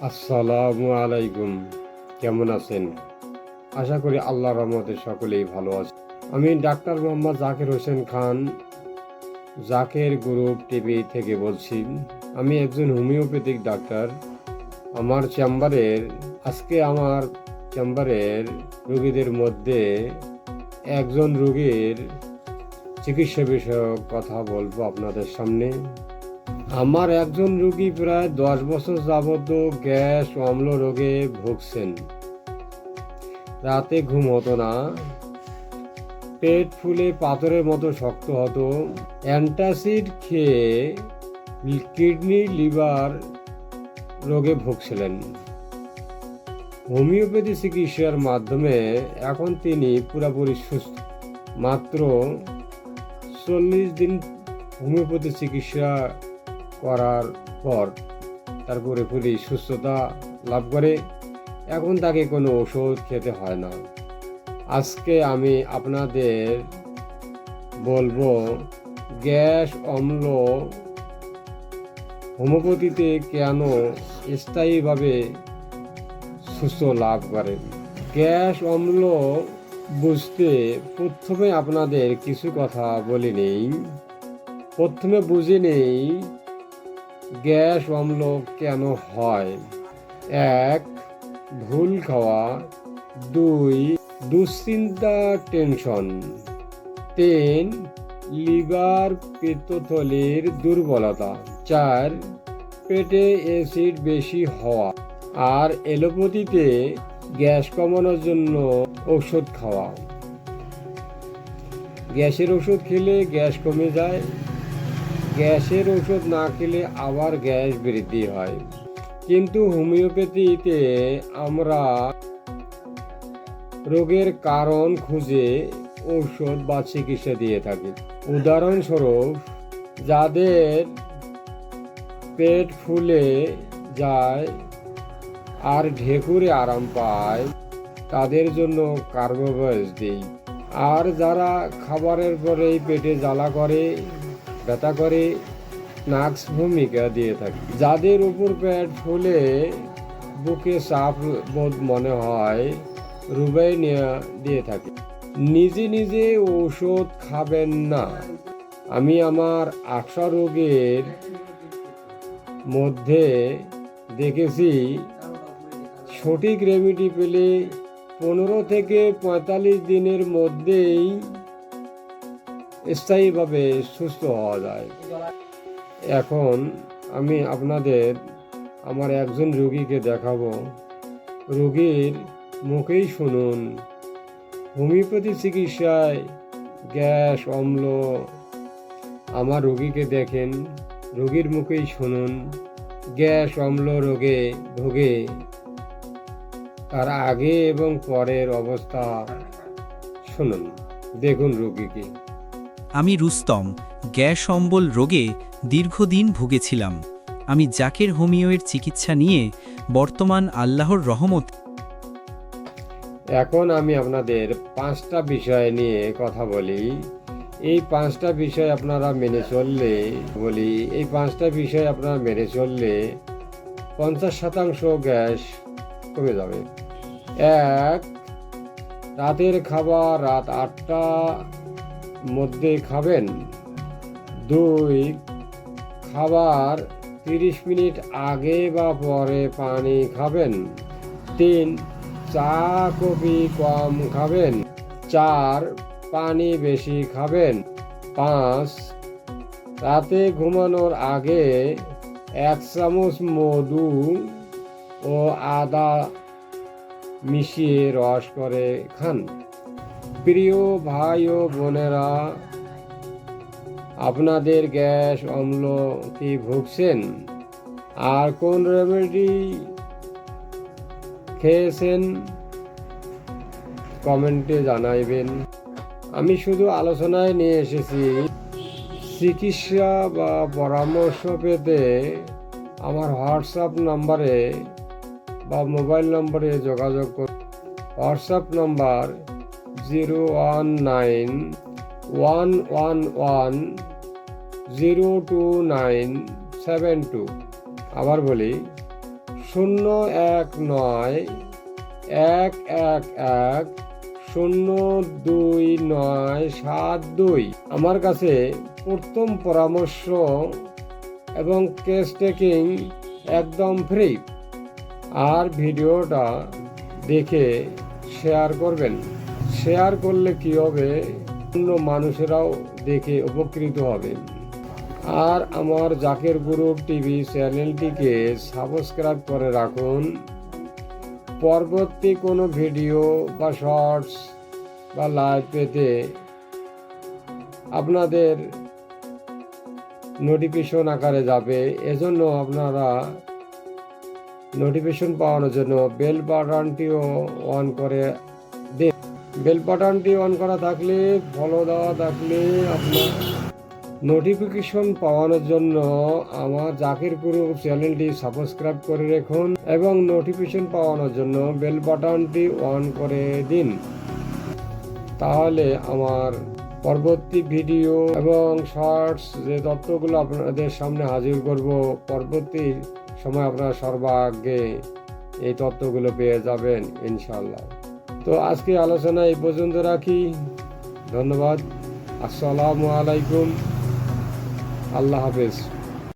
আসসালামু আলাইকুম। কেমন আছেন? আশা করি আল্লাহর রহমতে সকলেই ভালো আছে। আমি doctor Mohammad Zakir Hossain Khan, Zaker group TV থেকে বলছি। আমি একজন হোমিওপ্যাথিক ডাক্তার। আমার চেম্বারের রোগীদের মধ্যে একজন রোগীর চিকিৎসা বিষয়ক কথা বলবো আপনাদের সামনে। আমার একজন রোগী প্রায় 10 বছর যাবত গ্যাস অম্ল রোগে ভুগছেন। রাতে ঘুম হতো না, পেট ফুলে পাথরের মতো শক্ত হতো। অ্যান্টাসিড খেয়ে কিডনি লিভার রোগে ভুগছিলেন। হোমিওপ্যাথি চিকিৎসার মাধ্যমে এখন তিনি পুরোপুরি সুস্থ। মাত্র 40 দিন হোমিওপ্যাথি চিকিৎসা করার পর তার পুরোপুরি সুস্থতা লাভ করে। এখন তাকে কোনো ওষুধ খেতে হয় না। আজকে আমি আপনাদের বলবো গ্যাস অম্ল হোমিওপ্যাথিতে কেন স্থায়ীভাবে সুস্থ লাভ করে। গ্যাস অম্ল বুঝতে প্রথমে আপনাদের কিছু কথা বলে নেই। প্রথমে বুঝে নেই গ্যাস অম্ল কেন হয়। 1. ভুল খাওয়া। 2. দুশ্চিন্তা টেনশন। 3. লিভার পিত্তথলির দুর্বলতা। 4. পেটে অ্যাসিড বেশি হওয়া। আর এলোপ্যাথিতে গ্যাস কমানোর জন্য ওষুধ খাওয়া। গ্যাসের ওষুধ খেলে গ্যাস কমে যায়, গ্যাসের ওষুধ না খেলে আবার গ্যাস বৃদ্ধি হয়। কিন্তু হোমিওপ্যাথিতে আমরা রোগের কারণ খুঁজে ঔষধ বা চিকিৎসা দিয়ে থাকি। উদাহরণস্বরূপ, যাদের পেট ফুলে যায় আর ঢেকুরে আরাম পায় তাদের জন্য কার্বোভ্যাক্স দিই। আর যারা খাবারের পরেই পেটে জ্বালা করে, ব্যথা করে, নাক্স ভূমিকা দিয়ে থাকে। যাদের উপর পেট ফুলে বুকে চাপ বোধ মনে হয়, রুবাইনিয়া দিয়ে থাকে। নিজে নিজে ঔষধ খাবেন না। আমি আমার 8 রোগের মধ্যে দেখেছি সঠিক রেমেডি পেলে 15 থেকে 45 দিনের মধ্যেই স্থায়ীভাবে সুস্থ হওয়া যায়। এখন আমি আপনাদের আমার একজন রোগীকে দেখাবো। রোগীর মুখেই শুনুন। হোমিওপ্যাথি চিকিৎসায় গ্যাস অম্ল, আমার রোগীকে দেখেন, রোগীর মুখেই শুনুন। গ্যাস অম্ল রোগে ভোগে, তার আগে এবং পরের অবস্থা শুনুন, দেখুন রোগীকে। আমি রুস্তম, গ্যাস অম্বল রোগে দীর্ঘদিন ভুগেছিলাম। আমি জাকের হোমিওর চিকিৎসা নিয়ে বর্তমান আল্লাহর রহমত। এখন আমি আপনাদের 5টা বিষয় নিয়ে কথা বলি। এই 5টা বিষয় আপনারা মেনে চললে এই 5টা বিষয় আপনারা মেনে চললে 50% গ্যাস কমে যাবে। 1. রাতের খাবার রাত 8টার মধ্যে খাবেন। 2. খাবার 30 মিনিট আগে বা পরে পানি খাবেন। 3. চা কফি কম খাবেন। 4. পানি বেশি খাবেন। 5. রাতে ঘুমানোর আগে 1 চামচ মধু ও আদা মিশিয়ে রস করে খান। প্রিয় ভাই ও বোনেরা, আপনাদের গ্যাস অম্ল কি ভুগছেন? আর কোন রেমেডি খেয়েছেন কমেন্টে জানাইবেন। আমি শুধু আলোচনায় নিয়ে এসেছি। চিকিৎসা বা পরামর্শ পেতে আমার হোয়াটসঅ্যাপ নাম্বারে বা মোবাইল নম্বরে যোগাযোগ করুন। WhatsApp number 01911102972। আবার বলি, 011110297 আমার কাছে প্রথম পরামর্শ এবং কেস টেকিং একদম ফ্রি। আর ভিডিওটা দেখে শেয়ার করবেন। শেয়ার করলে কি হবে, অন্য মানুষেরাও দেখে উপকৃত হবে। আর আমার জাকের গ্রুপ টিভি চ্যানেলটিকে সাবস্ক্রাইব করে রাখুন। পরবর্তী কোনো ভিডিও বা শর্টস বা লাইভ পেতে আপনাদের নোটিফিকেশন আকারে যাবে। এজন্য আপনারা নোটিফিকেশন পাওয়ানোর জন্য বেল বাটনটিও অন করে দিন। বেল বাটনটি অন করা থাকলে, ফলো দেওয়া থাকলে আপনার নোটিফিকেশন পাওয়ানোর জন্য আমার জাকির গ্রুপ চ্যানেলটি সাবস্ক্রাইব করে রাখুন এবং নোটিফিকেশন পাওয়ানোর জন্য বেল বাটনটি অন করে দিন। তাহলে আমার পরবর্তী ভিডিও এবং শর্টস যে তথ্যগুলো আপনাদের সামনে হাজির করব, পরবর্তী সময় আপনারা সর্বাগ্রে এই তথ্যগুলো পেয়ে যাবেন ইনশাআল্লাহ। তো আজকে আলোচনা এই পর্যন্ত রাখি। ধন্যবাদ। আসসালামু আলাইকুম। আল্লাহ হাফেজ।